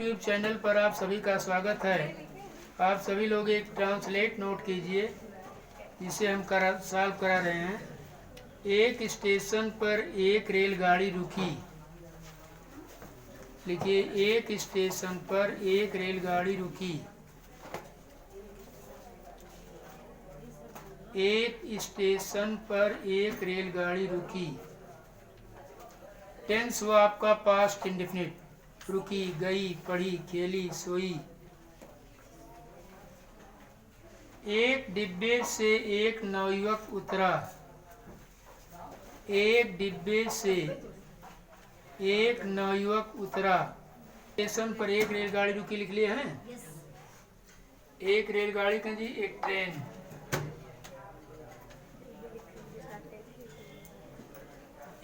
YouTube channel पर आप सभी का स्वागत है। आप सभी लोग एक ट्रांसलेट नोट कीजिए जिसे हम सॉल्व करा रहे हैं। एक स्टेशन पर एक रेलगाड़ी रुकी। लिखिए, एक स्टेशन पर एक रेलगाड़ी रुकी। एक स्टेशन पर एक रेलगाड़ी रुकी। टेंस हुआ आपका पास्ट इंडेफिनिट। रुकी, गई, पढ़ी, खेली, सोई। एक डिब्बे से एक नवयुवक उतरा। एक डिब्बे से एक नवयुवक उतरा। स्टेशन पर एक रेलगाड़ी रुकी लिख लिए हैं। एक रेलगाड़ी का जी एक ट्रेन।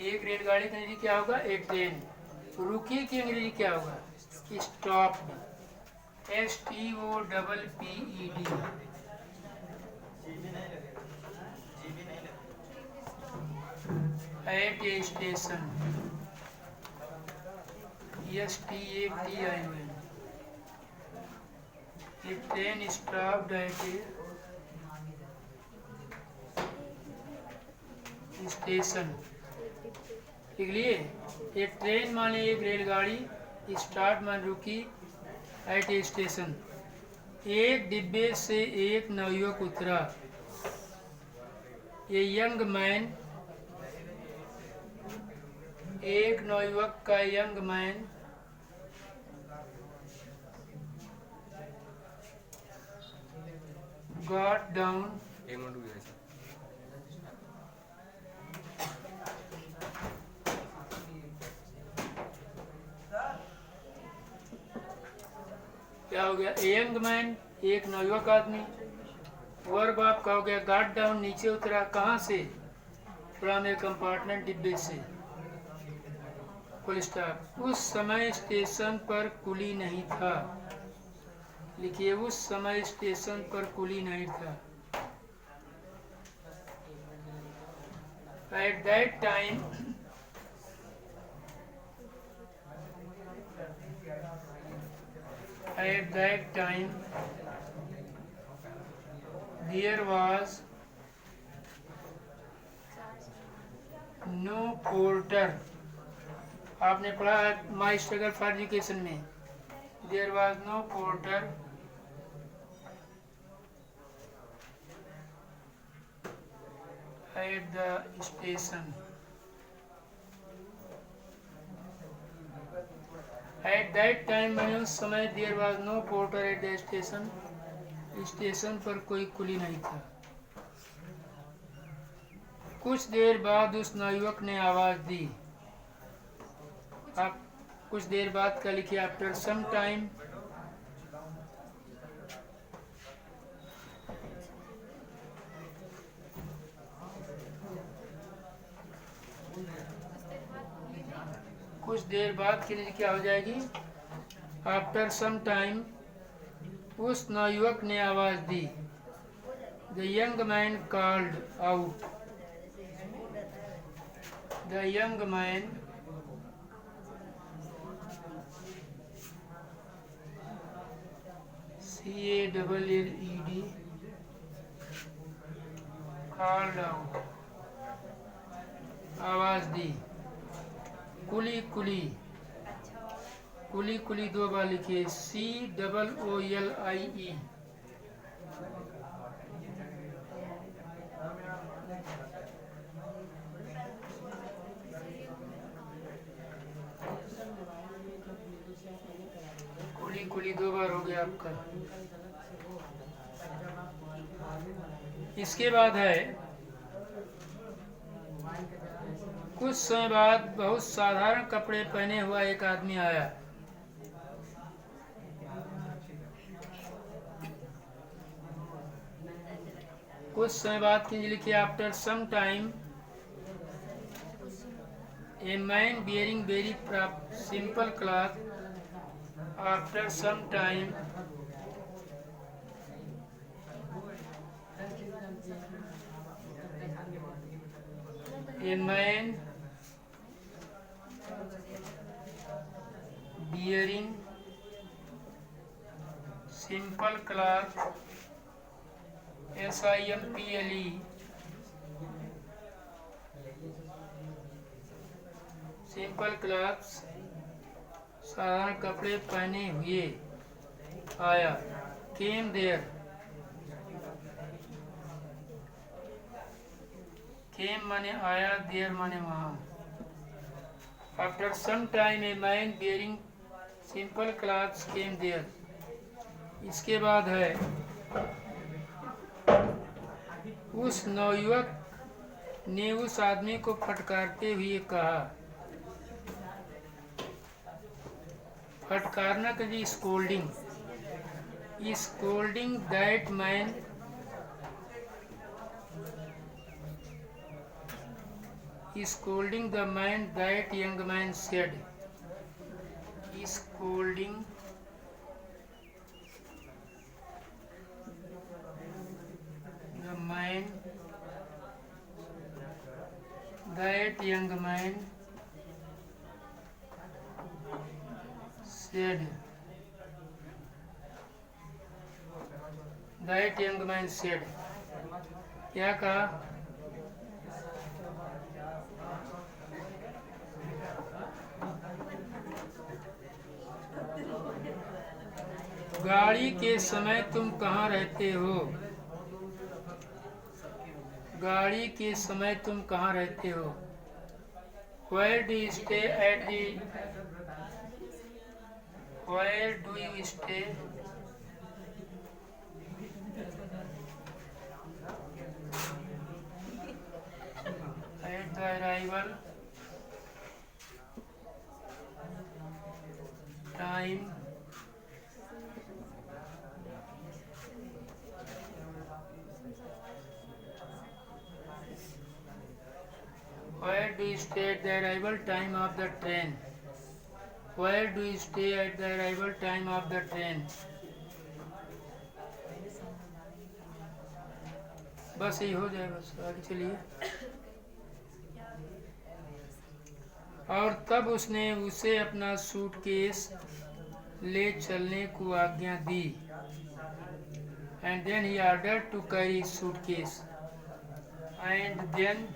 एक रेलगाड़ी का अंग्रेजी क्या होगा? एक ट्रेन। रुकी की अंग्रेजी क्या होगा? Stopped. STOPPED। At a station. STATION। A train stopped at a station. लिख लिए। एक ट्रेन माने एक रेलगाड़ी, स्टार्ट मान रुकी, एट ए स्टेशन। एक डिब्बे से एक नवयुवक उतरा। ए यंग मैन, एक नवयुवक का यंग मैन गॉट डाउन क्या हो गया? यंग मैन एक नवयुवक आदमी। वर्ब आपका हो गया गॉट डाउन, नीचे उतरा। कहाँ से? फ्रॉम ए कंपार्टमेंट, डिब्बे से। Full stop. उस समय स्टेशन पर कुली नहीं था। लिखिए, उस समय स्टेशन पर कुली नहीं था। Eight that time, at that time there was no porter। आपने पढ़ा है माई स्ट्रगल फॉर एजुकेशन में। there was no porter at the station। At that time मैंने उस समय there was no porter at the station, station पर कोई कुली नहीं था। कुछ देर बाद उस नवयुवक ने आवाज दी। आप कुछ देर बाद का लिखिए, आफ्टर सम टाइम। कुछ देर बाद के लिए क्या हो जाएगी? आफ्टर सम टाइम उस नवयुवक ने आवाज दी। The young man called out. The young man CALLED called out, आवाज दी। कुली कुली, कुली कुली दो बार लिखिए, COOLIE। कुली कुली दो बार हो गया आपका। इसके बाद है, कुछ समय बाद बहुत साधारण कपड़े पहने हुआ एक आदमी आया। कुछ समय बाद के लिए लिखिए, after some time a man bearing very simple cloth. After some time a man bearing simple cloth, SIMPLE, simple clothes, साधारण कपड़े पहने हुए आया। केम देयर, केम माने आया, देयर माने वहाँ। After some time a man bearing simple clothes came there. इसके बाद है उस नवयुवक ने उस आदमी को फटकारते हुए कहा, फटकारना का जी scolding, scolding that man, scolding the man, that young man said, scolding the man, that young man said, that young man said, क्या कहा? गाड़ी के समय तुम कहाँ रहते हो? गाड़ी के समय तुम कहाँ रहते हो? Where do you stay at the, where do you stay at the arrival time Where do you stay at the arrival time of the train? Where do you stay at the arrival time of the train? बस यही हो जाए, बस आगे चलिए। और तब उसने उसे अपना सूटकेस ले चलने को आज्ञा दी। And then he ordered to carry suitcase. And then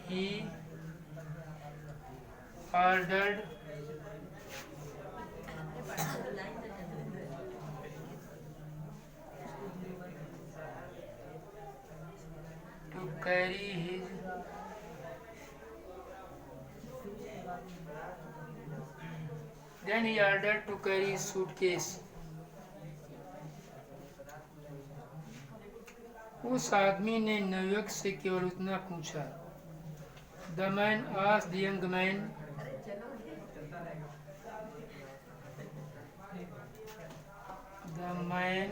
he ordered to carry his suitcase. उस आदमी ने नवयुवक से केवल उतना पूछा। The man asked the young man, the man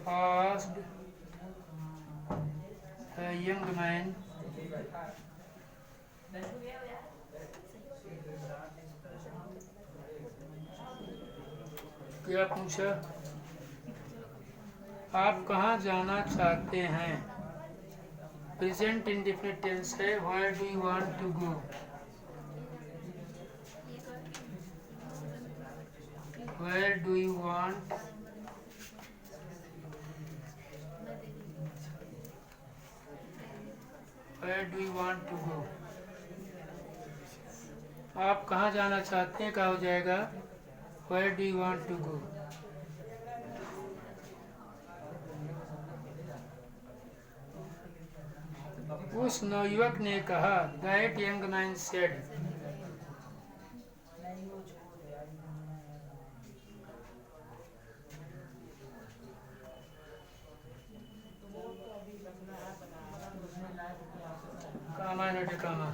asked the young man, क्या पूछा? आप कहाँ जाना चाहते हैं? प्रेजेंट इंडेफिनिट टेंस है। Where do you want to go? Where do you want Where do you want to go? आप कहाँ जाना चाहते हैं? क्या हो जाएगा? Where do you want to go? उस नवयुवक ने कहा, That young man said, कामा नट कामा।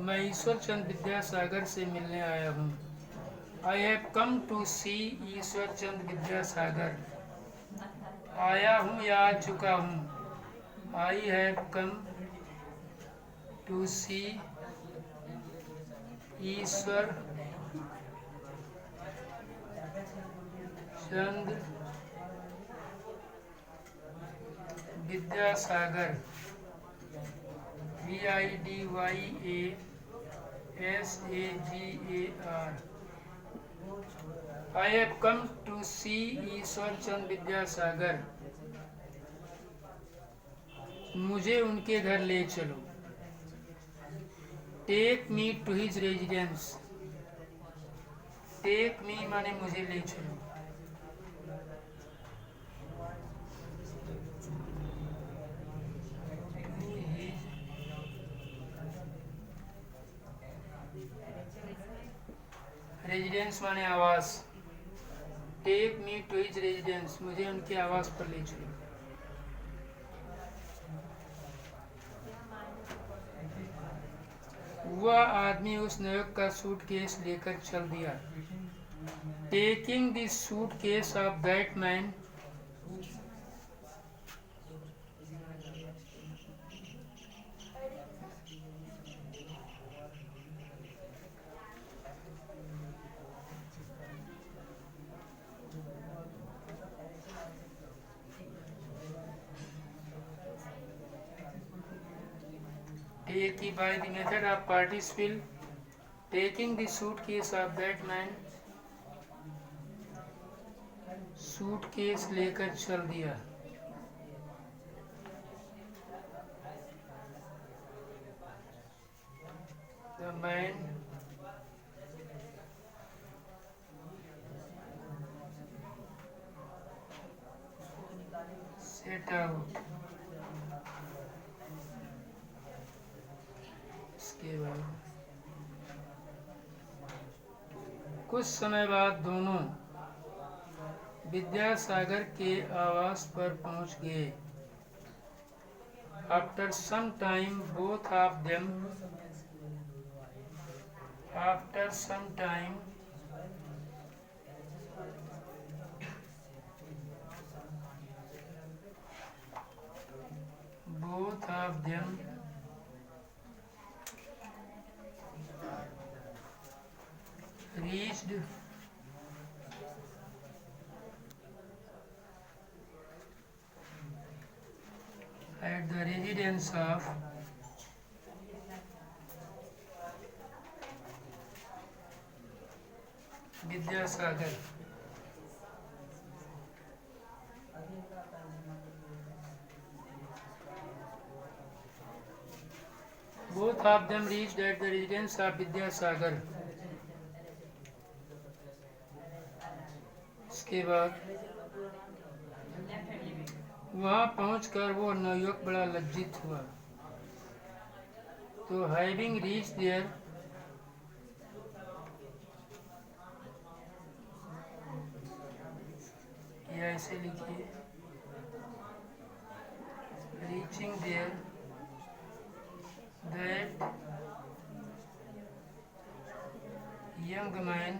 मैं ईश्वर चंद विद्यासागर से मिलने आया हूँ। I have come to see ईश्वर चंद विद्यासागर। आया हूँ या आ चुका हूँ। I have come to see Ishwar Chand Vidyasagar. VIDYASAGAR. I have come to see ईश्वर चंद विद्यासागर. मुझे उनके घर ले चलो. Take me to his residence. Take me माने मुझे ले चलो. रेजिडेंस माने आवास. Take me to his residence. मुझे उनके आवास पर ले चलो. वह आदमी उस नायक का सूटकेस लेकर चल दिया. Taking the suitcase of that man. Take by the method of participle. Taking the suitcase of that man. Suitcase लेकर चल दिया. The man set out. इसके बाद कुछ समय बाद दोनों विद्यासागर के आवास पर पहुंच गए. After some time, both of them. After some time, both of them reached at the residence of Vidyasagar. Both of them reached at the residence of Vidyasagar. इसके बाद वहां पहुंचकर वो नवयुवक बड़ा लज्जित हुआ. तो हैविंग रीच देयर, या ऐसे लिखिए, reaching there that young man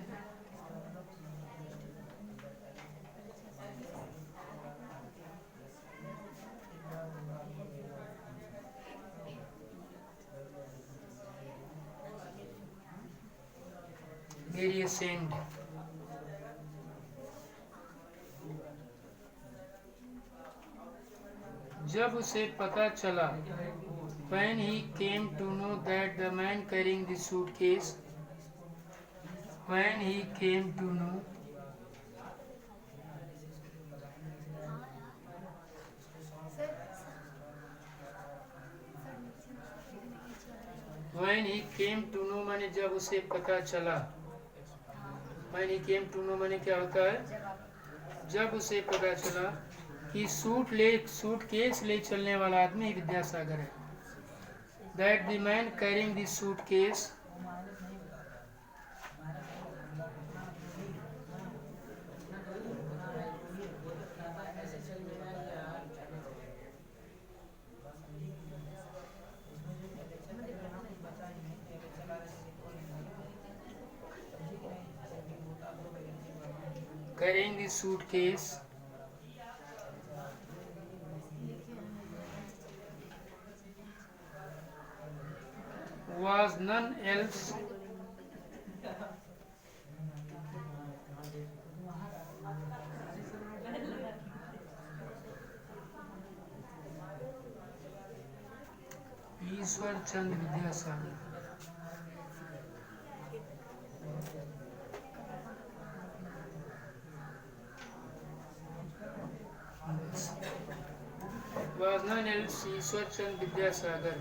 very ashamed. जब उसे पता चला, when he came to know that the man carrying the suitcase, when he came to know, when he came to know माने जब उसे पता चला. when he came to know माने क्या होता है? जब उसे पता चला कि सूटकेस ले चलने वाला आदमी विद्यासागर है. That the man carrying the suitcase carrying the suitcase was none else Ishwar Chand Vidyasagar. was known as ईश्वर चंद विद्यासागर।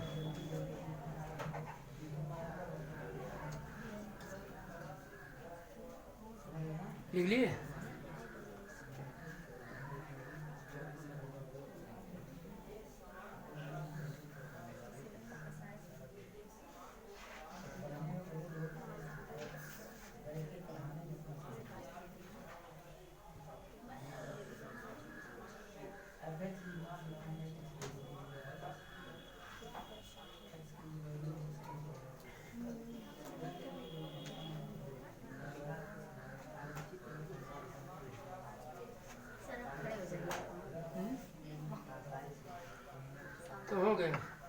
लिख लिए? तो हो गया।